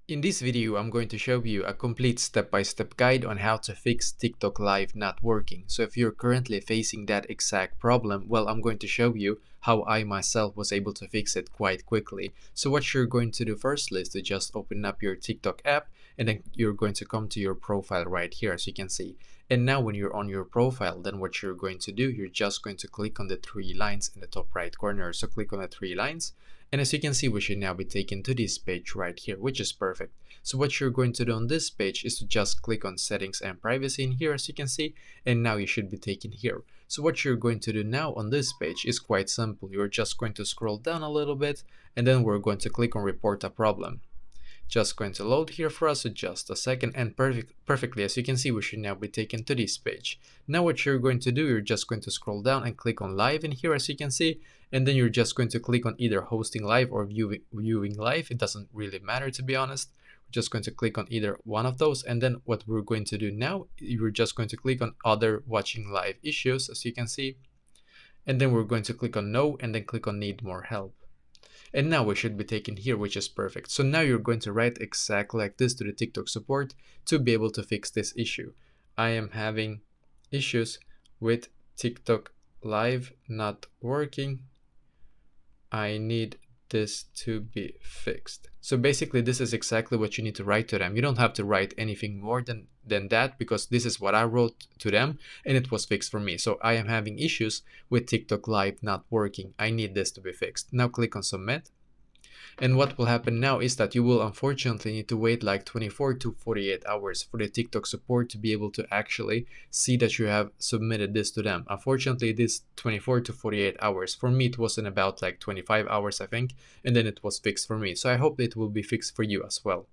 In this video, I'm going to show you a complete step-by-step guide on how to fix TikTok Live not working. So if you're currently facing that exact problem, well, I'm going to show you how I myself was able to fix it quite quickly. So what you're going to do firstly is to just open up your TikTok app, and then you're going to come to your profile right here, as you can see. And now when you're on your profile, then what you're going to do, you're just going to click on the three lines in the top right corner. So click on the three lines. And as you can see, we should now be taken to this page right here, which is perfect. So what you're going to do on this page is to just click on settings and privacy in here, as you can see, and now you should be taken here. So what you're going to do now on this page is quite simple. You're just going to scroll down a little bit, and then we're going to click on report a problem. Just going to load here for us, so just a second, and perfectly, as you can see, we should now be taken to this page. Now what you're going to do, you're just going to scroll down and click on live in here, as you can see, and then you're just going to click on either hosting live or viewing live. It doesn't really matter, to be honest. We're just going to click on either one of those, and then what we're going to do now, you're just going to click on other watching live issues, as you can see, and then we're going to click on no, and then click on need more help. And now we should be taken here, which is perfect. So now you're going to write exactly like this to the TikTok support to be able to fix this issue. I am having issues with TikTok Live not working. I need this to be fixed. So basically this is exactly what you need to write to them. You don't have to write anything more than that, because this is what I wrote to them and it was fixed for me. So I am having issues with TikTok Live not working. I need this to be fixed. Now click on submit. And what will happen now is that you will unfortunately need to wait like 24 to 48 hours for the TikTok support to be able to actually see that you have submitted this to them. Unfortunately, it is 24 to 48 hours. For me, it was in about like 25 hours, I think, and then it was fixed for me. So I hope it will be fixed for you as well.